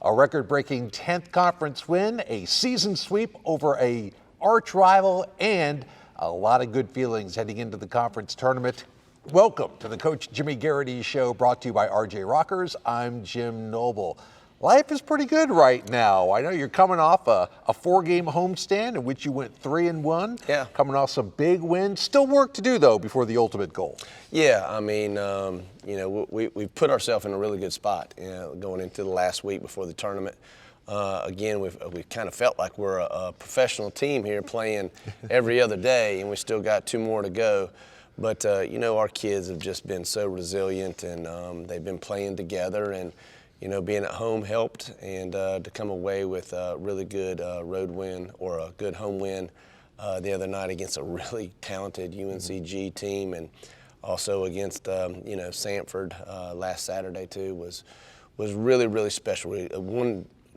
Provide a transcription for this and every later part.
A record-breaking 10th conference win, a season sweep over a arch rival, and a lot of good feelings heading into the conference tournament. Welcome to the Coach Jimmy Garrity Show, brought to you by RJ Rockers. I'm Jim Noble. Life is pretty good right now. I know you're coming off a four-game homestand in which you went 3-1. Yeah. Coming off some big wins. Still work to do, though, before the ultimate goal. Yeah, I mean, we've put ourselves in a really good spot, going into the last week before the tournament. Again, we've kind of felt like we're a professional team here playing every other day, and we still got two more to go. But, our kids have just been so resilient, and they've been playing together, and being at home helped, and to come away with a really good road win or a good home win the other night against a really talented UNCG team, and also against Sanford last Saturday too was really, really special.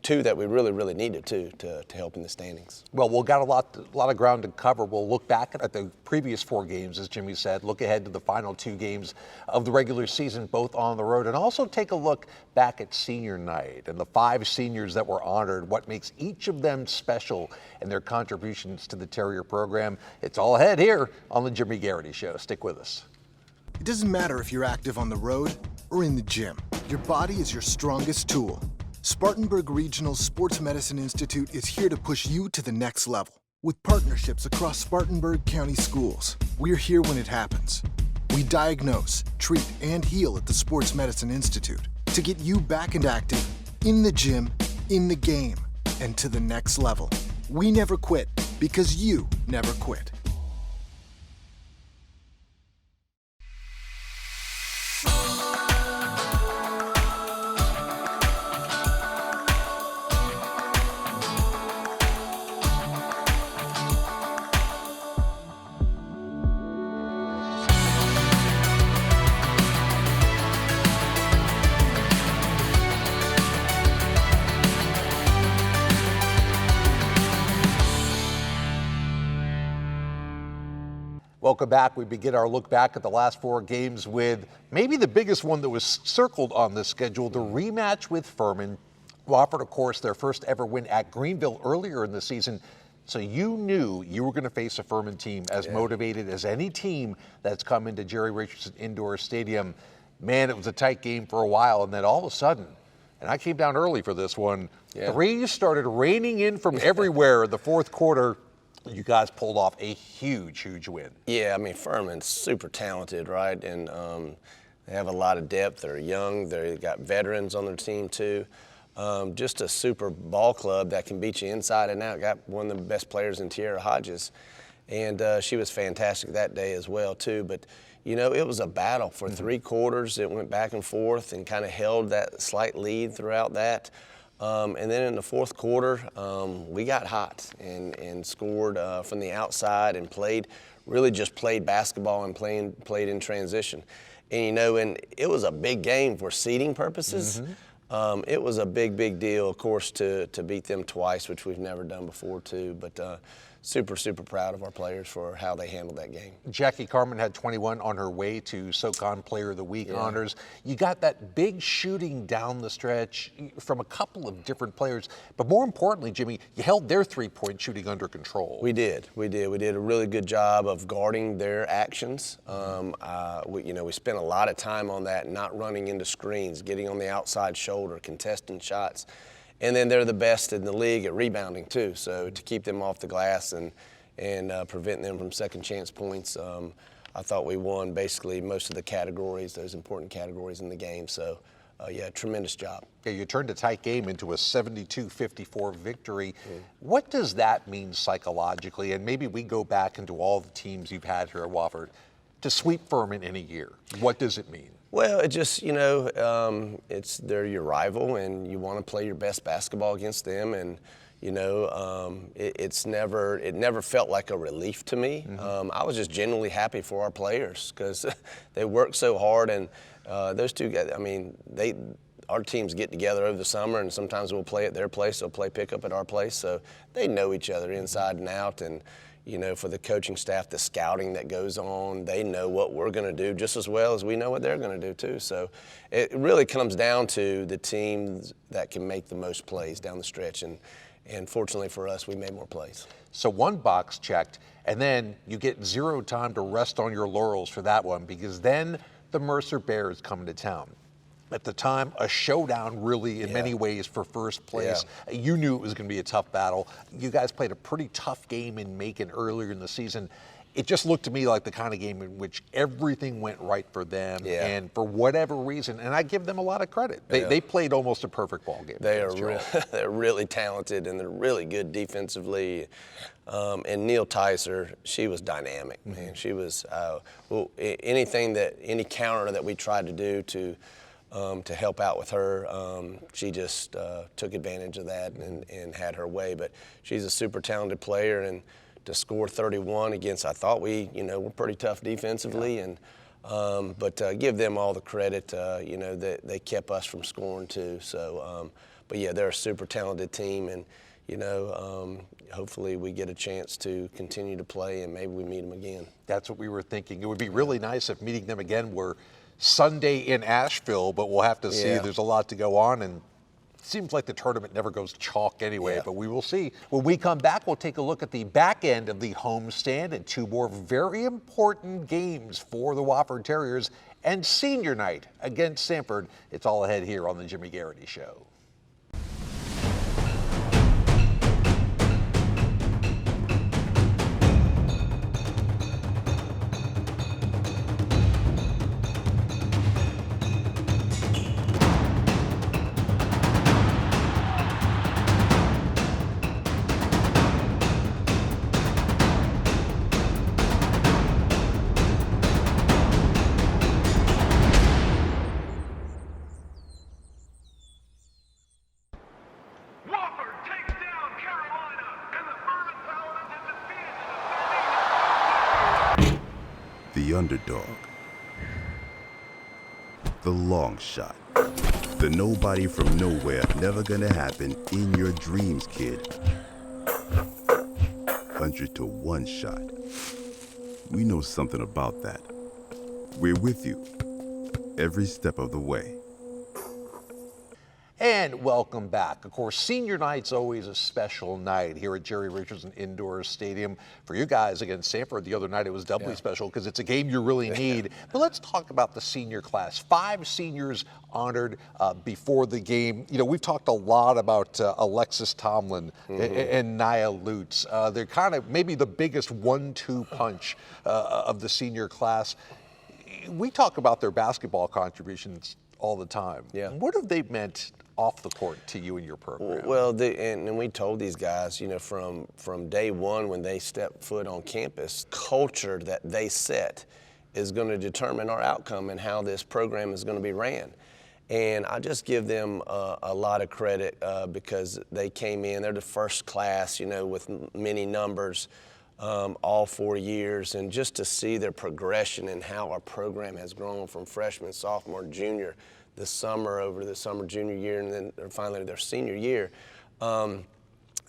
Two that we really needed to help in the standings. Well, we've got a lot of ground to cover. We'll look back at the previous four games, as Jimmy said, look ahead to the final two games of the regular season, both on the road, and also take a look back at senior night and the 5 seniors that were honored, what makes each of them special and their contributions to the Terrier program. It's all ahead here on the Jimmy Garrity Show. Stick with us. It doesn't matter if you're active on the road or in the gym. Your body is your strongest tool. Spartanburg Regional Sports Medicine Institute is here to push you to the next level. With partnerships across Spartanburg County schools, we're here when it happens. We diagnose, treat, and heal at the Sports Medicine Institute to get you back and active, in the gym, in the game, and to the next level. We never quit because you never quit. Welcome back. We begin our look back at the last 4 games with maybe the biggest one that was circled on this schedule, the rematch with Furman. Wofford, of course, their first ever win at Greenville earlier in the season. So you knew you were going to face a Furman team as motivated as any team that's come into Jerry Richardson Indoor Stadium. Man, it was a tight game for a while, and then all of a sudden, and I came down early for this one, threes started raining in from everywhere in the fourth quarter. You guys pulled off a huge win. Yeah, I mean, Furman's super talented, right? And they have a lot of depth. They're young. They've got veterans on their team, too. Just a super ball club that can beat you inside and out. Got one of the best players in Tierra Hodges. And she was fantastic that day as well, too. But, it was a battle for 3 quarters. It went back and forth and kind of held that slight lead throughout that. And then in the fourth quarter, we got hot and scored from the outside and played basketball and played in transition. And, and it was a big game for seeding purposes. It was a big deal, of course, to beat them twice, which we've never done before, too. But super proud of our players for how they handled that game. Jackie Carmen had 21 on her way to SoCon Player of the Week honors. You got that big shooting down the stretch from a couple of different players, but more importantly, Jimmy, you held their three-point shooting under control. We did a really good job of guarding their actions. We spent a lot of time on that, not running into screens, getting on the outside shoulder, contesting shots. And then they're the best in the league at rebounding too. So to keep them off the glass and prevent them from second chance points, I thought we won basically most of the categories, those important categories in the game. So tremendous job. Yeah, you turned a tight game into a 72-54 victory. What does that mean psychologically? And maybe we go back into all the teams you've had here at Wofford to sweep Furman in a year. What does it mean? Well, it just, they're your rival, and you want to play your best basketball against them, and, it never felt like a relief to me. I was just genuinely happy for our players because they worked so hard, and those two guys, our teams get together over the summer, and sometimes we'll play at their place, they'll play pickup at our place, so they know each other inside and out, and for the coaching staff, the scouting that goes on, they know what we're going to do just as well as we know what they're going to do too. So it really comes down to the teams that can make the most plays down the stretch. And fortunately for us, we made more plays. So one box checked, and then you get zero time to rest on your laurels for that one, because then the Mercer Bears come to town. At the time, a showdown really in many ways for first place. Yeah. You knew it was going to be a tough battle. You guys played a pretty tough game in Macon earlier in the season. It just looked to me like the kind of game in which everything went right for them, and for whatever reason, and I give them a lot of credit. They played almost a perfect ball game. They're really talented, and they're really good defensively. And Neil Tyser, she was dynamic, man. She was any counter that we tried to do to help out with her, she just took advantage of that and had her way. But she's a super talented player, and to score 31 against, I thought we're pretty tough defensively, and but give them all the credit, that they kept us from scoring too. So, but yeah, they're a super talented team, and hopefully we get a chance to continue to play, and maybe we meet them again. That's what we were thinking. It would be really nice if meeting them again were Sunday in Asheville, but we'll have to see. There's a lot to go on, and it seems like the tournament never goes chalk anyway, but we will see. When we come back, we'll take a look at the back end of the homestand and two more very important games for the Wofford Terriers and senior night against Sanford. It's all ahead here on the Jimmy Garrity Show. The underdog, the long shot, the nobody from nowhere, never gonna happen in your dreams, kid. 100 to 1 shot. We know something about that. We're with you every step of the way. And welcome back. Of course, senior night's always a special night here at Jerry Richardson Indoor Stadium. For you guys against Sanford the other night, it was doubly special because it's a game you really need. But let's talk about the senior class. 5 seniors honored before the game. We've talked a lot about Alexis Tomlin and Nia Lutz. They're kind of maybe the biggest 1-2 punch of the senior class. We talk about their basketball contributions all the time. What have they meant off the court to you and your program? Well, and we told these guys, from day one when they step foot on campus, culture that they set is going to determine our outcome and how this program is going to be ran. And I just give them a lot of credit because they came in, they're the first class, with many numbers all 4 years, and just to see their progression and how our program has grown from freshman, sophomore, junior, this summer over the summer junior year, and then finally their senior year,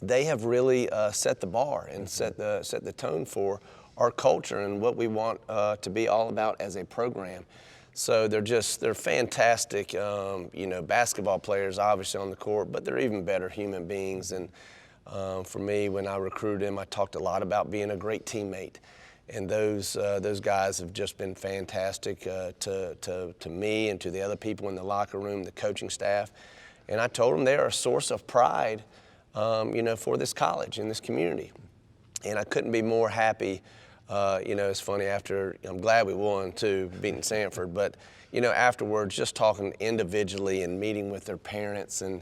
they have really set the bar and set the tone for our culture and what we want to be all about as a program. So they're fantastic, basketball players obviously on the court, but they're even better human beings. And for me, when I recruited them, I talked a lot about being a great teammate. And those guys have just been fantastic to me and to the other people in the locker room, the coaching staff. And I told them they are a source of pride, for this college and this community. And I couldn't be more happy. It's funny, I'm glad we won too, beating Sanford. But afterwards, just talking individually and meeting with their parents, and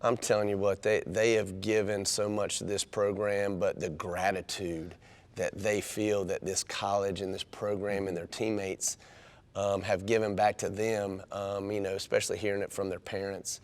I'm telling you what, they have given so much to this program, but the gratitude that they feel that this college and this program and their teammates have given back to them, especially hearing it from their parents,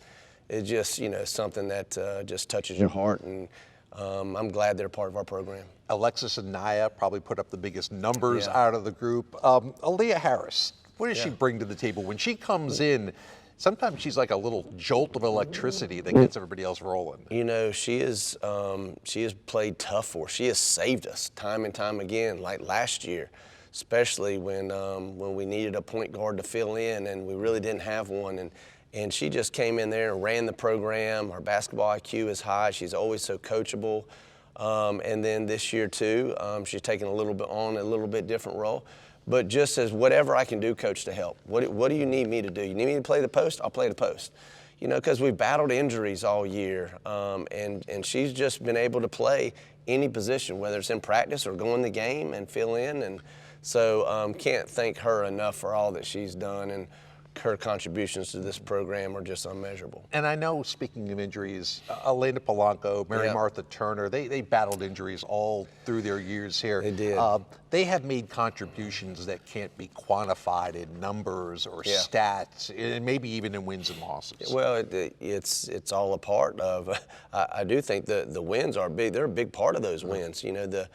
is just, something that just touches your heart, and I'm glad they're part of our program. Alexis and Nia probably put up the biggest numbers out of the group. Aaliyah Harris, what does she bring to the table? When she comes in, sometimes she's like a little jolt of electricity that gets everybody else rolling. You know, she has played tough for us. She has saved us time and time again, like last year, especially when we needed a point guard to fill in and we really didn't have one. And she just came in there and ran the program. Her basketball IQ is high. She's always so coachable. And then this year, too, she's taken a little bit different role. But just as whatever I can do, Coach, to help. What do you need me to do? You need me to play the post? I'll play the post. You know, because we've battled injuries all year. And she's just been able to play any position, whether it's in practice or go in the game and fill in. And so can't thank her enough for all that she's done. And her contributions to this program are just unmeasurable. And I know, speaking of injuries, Elena Polanco, Mary Martha Turner, they battled injuries all through their years here. They did. They have made contributions that can't be quantified in numbers or stats, and maybe even in wins and losses. Well, it's all a part of. I do think the wins are big. They're a big part of those wins. You know, the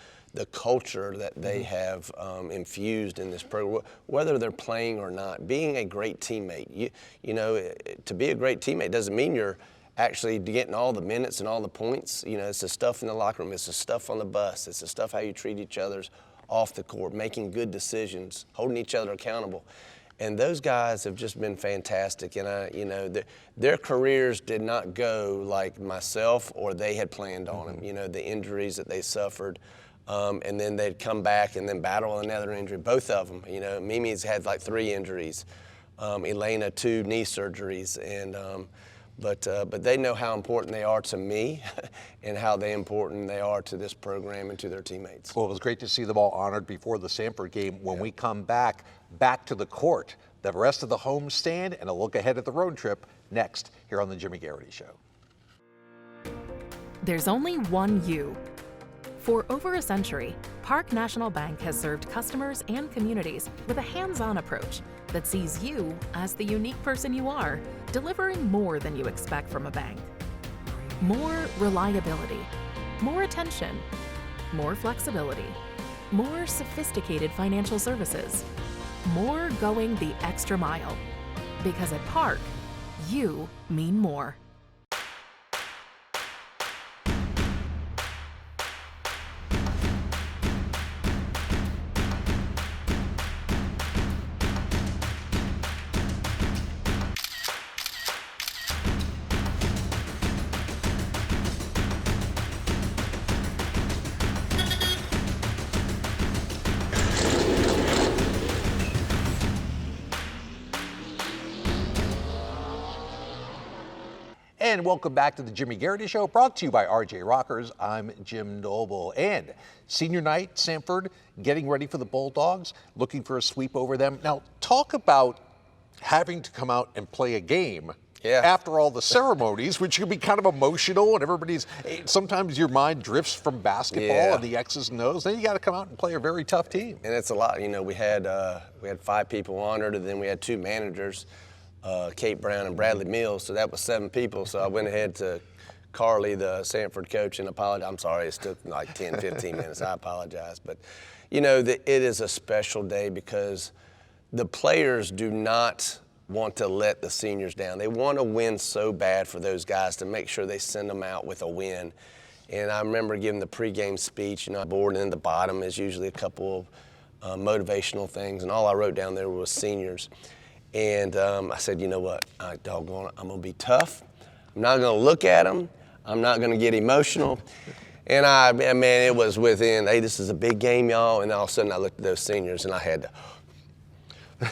culture that they have infused in this program, whether they're playing or not, being a great teammate. You know, to be a great teammate doesn't mean you're actually getting all the minutes and all the points. You know, it's the stuff in the locker room, it's the stuff on the bus, it's the stuff how you treat each other off the court, making good decisions, holding each other accountable. And those guys have just been fantastic. And you know, their careers did not go like myself or they had planned on them. You know, the injuries that they suffered. And then they'd come back and then battle another injury, both of them. You know, Mimi's had like 3 injuries, Elena 2 knee surgeries, and but they know how important they are to me and how important they are to this program and to their teammates. Well, it was great to see them all honored before the Sanford game. When we come back to the court, the rest of the home stand and a look ahead at the road trip next here on the Jimmy Garrity Show. There's only one you. For over a century, Park National Bank has served customers and communities with a hands-on approach that sees you as the unique person you are, delivering more than you expect from a bank. More reliability, more attention, more flexibility, more sophisticated financial services, more going the extra mile. Because at Park, you mean more. And welcome back to the Jimmy Garrity Show, brought to you by RJ Rockers. I'm Jim Noble. And senior night, Sanford getting ready for the Bulldogs, looking for a sweep over them. Now, talk about having to come out and play a game after all the ceremonies, which can be kind of emotional, and sometimes your mind drifts from basketball and the X's and O's. Then you got to come out and play a very tough team. And it's a lot. You know, we had 5 people honored, and then we had 2 managers. Kate Brown and Bradley Mills, so that was 7 people. So I went ahead to Carly, the Sanford coach, and apologized. I'm sorry, it took like 10, 15 minutes. I apologize. But, you know, it is a special day because the players do not want to let the seniors down. They want to win so bad for those guys to make sure they send them out with a win. And I remember giving the pregame speech, you know, board, and then the bottom is usually a couple of motivational things, and all I wrote down there was seniors. And I said, you know what, doggone it, I'm going to be tough. I'm not going to look at them. I'm not going to get emotional. And man, it was within, hey, this is a big game, y'all. And all of a sudden I looked at those seniors and I had to.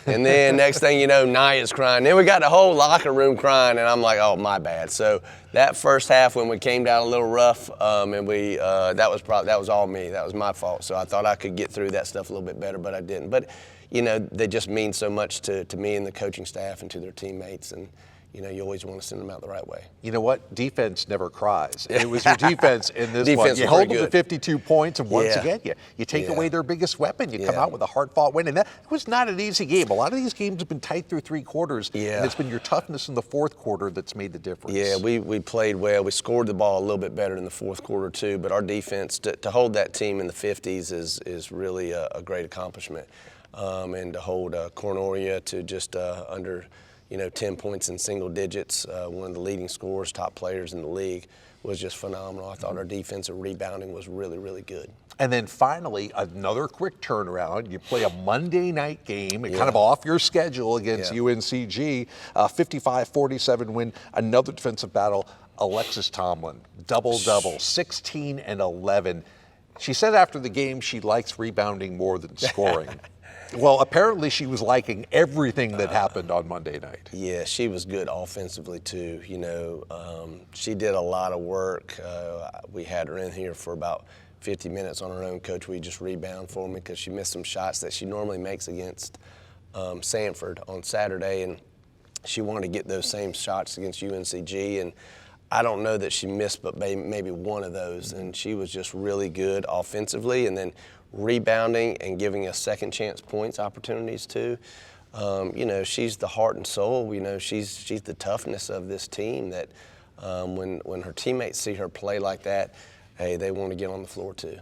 And then next thing you know, Naya's crying. Then we got the whole locker room crying, and I'm like, oh, my bad. So that first half when we came down a little rough, and that was all me. That was my fault. So I thought I could get through that stuff a little bit better, but I didn't. But you know, they just mean so much to me and the coaching staff and to their teammates. And, you know, you always want to send them out the right way. You know what? Defense never cries. And it was your defense in this Defense one. You was hold pretty them to good. 52 points, and once again, you take away their biggest weapon. You come out with a hard-fought win. And that was not an easy game. A lot of these games have been tight through 3 quarters, and it's been your toughness in the 4th quarter that's made the difference. Yeah, we played well. We scored the ball a little bit better in the 4th quarter, too. But our defense, to hold that team in the 50s is really a great accomplishment. And to hold Cornelia to just under, 10 points in single digits, one of the leading scorers, top players in the league, was just phenomenal. I thought our defensive rebounding was really, really good. And then finally, another quick turnaround. You play a Monday night game, kind of off your schedule against UNCG, 55-47 win, another defensive battle. Alexis Tomlin, double-double, 16 and 11. She said after the game she likes rebounding more than scoring. Well, apparently she was liking everything that happened on Monday night. Yeah, she was good offensively too. She did a lot of work. We had her in here for about 50 minutes on her own. Coach, we just rebound for me because she missed some shots that she normally makes against Sanford on Saturday, and she wanted to get those same shots against UNCG, and I don't know that she missed but maybe one of those, and she was just really good offensively, and then rebounding and giving us second chance points opportunities too. She's the heart and soul. She's the toughness of this team that when her teammates see her play like that, hey, they want to get on the floor too.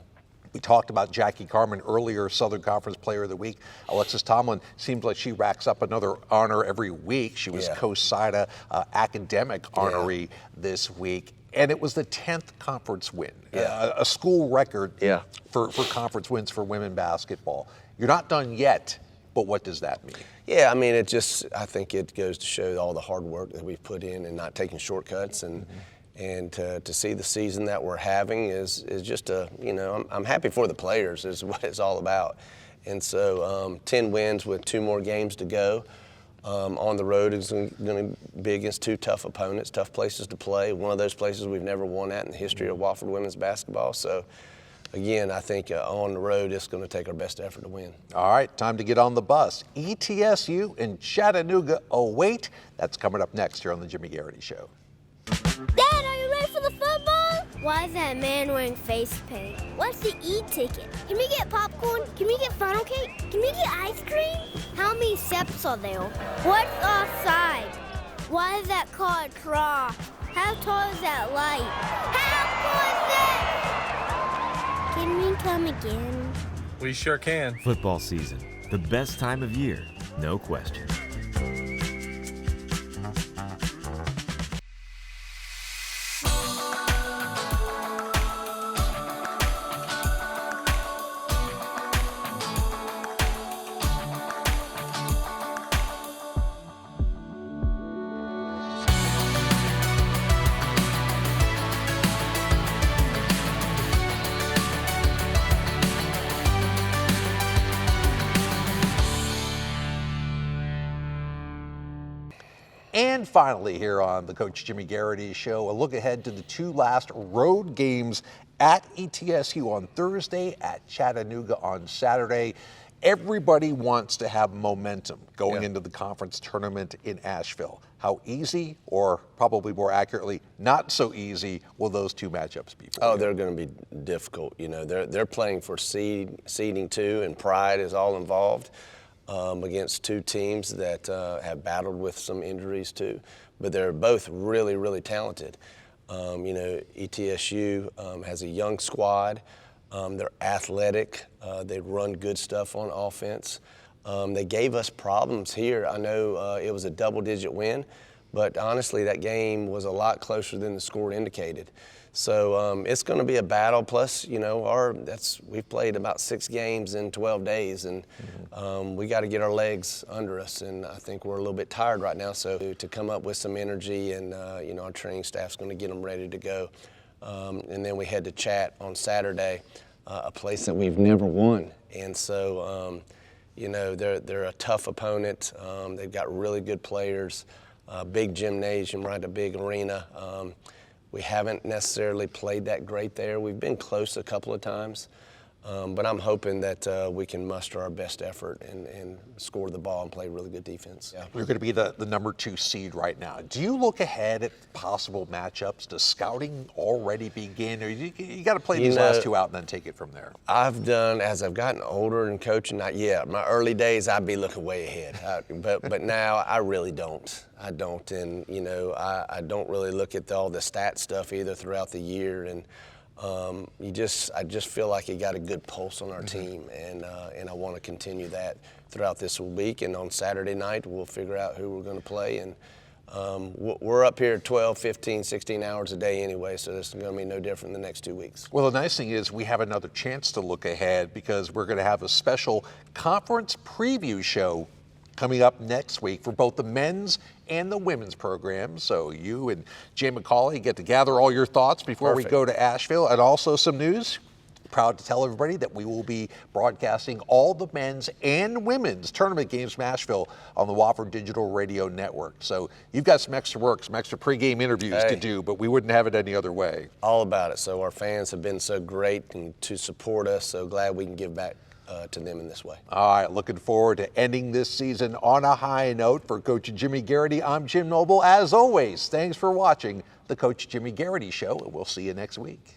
We talked about Jackie Carman earlier, Southern Conference Player of the Week. Alexis Tomlin seems like she racks up another honor every week. She was COSIDA academic honoree this week. And it was the 10th conference win, a school record for conference wins for women basketball. You're not done yet, but what does that mean? Yeah, I mean, I think it goes to show all the hard work that we've put in and not taking shortcuts. And to see the season that we're having is just I'm happy for the players is what it's all about. And so 10 wins with 2 more games to go. On the road is going to be against 2 tough opponents, tough places to play. One of those places we've never won at in the history of Wofford women's basketball. So, again, I think on the road it's going to take our best effort to win. All right, time to get on the bus. ETSU and Chattanooga await. That's coming up next here on the Jimmy Garrity Show. Dad, are you ready for the football? Why is that man wearing face paint? What's the e-ticket? Can we get popcorn? Can we get funnel cake? Can we get ice cream? How many steps are there? What's offside? Why is that called cross? How tall is that light? How cool is it? Can we come again? We sure can. Football season, the best time of year, no question. And finally, here on the Coach Jimmy Garrity Show, a look ahead to the 2 last road games at ETSU on Thursday, at Chattanooga on Saturday. Everybody wants to have momentum going into the conference tournament in Asheville. How easy, or probably more accurately, not so easy, will those 2 matchups be for you? They're going to be difficult. They're playing for seeding too, and pride is all involved. Against 2 teams that have battled with some injuries too, but they're both really, really talented. ETSU has a young squad. They're athletic. They run good stuff on offense. They gave us problems here. I know it was a double-digit win, but honestly, that game was a lot closer than the score indicated. So it's going to be a battle. Plus, we've played about 6 games in 12 days, and we got to get our legs under us. And I think we're a little bit tired right now. So to come up with some energy, and our training staff's going to get them ready to go. And then we head to Chat on Saturday, a place that we've never won. And so, they're a tough opponent. They've got really good players, big gymnasium, right, a big arena. We haven't necessarily played that great there. We've been close a couple of times, but I'm hoping that we can muster our best effort and score the ball and play really good defense. Yeah. You're going to be the number 2 seed right now. Do you look ahead at possible matchups? Does scouting already begin? Or you got to play these last 2 out and then take it from there? As I've gotten older and coaching, not yet. My early days, I'd be looking way ahead. But now I really don't. I don't, and I don't really look at all the stat stuff either throughout the year, and I just feel like you got a good pulse on our team, and I want to continue that throughout this week, and on Saturday night we'll figure out who we're going to play. And we're up here 12, 15, 16 hours a day anyway, so this is going to be no different the next 2 weeks. Well, the nice thing is we have another chance to look ahead because we're going to have a special conference preview show coming up next week for both the men's and the women's programs. So you and Jay McCauley get to gather all your thoughts before we go to Asheville. And also some news. Proud to tell everybody that we will be broadcasting all the men's and women's tournament games from Asheville on the Wofford Digital Radio Network. So you've got some extra work, some extra pregame interviews to do, but we wouldn't have it any other way. All about it. So our fans have been so great and to support us. So glad we can give back to them in this way. All right, looking forward to ending this season on a high note. For Coach Jimmy Garrity, I'm Jim Noble. As always, thanks for watching the Coach Jimmy Garrity Show, and we'll see you next week.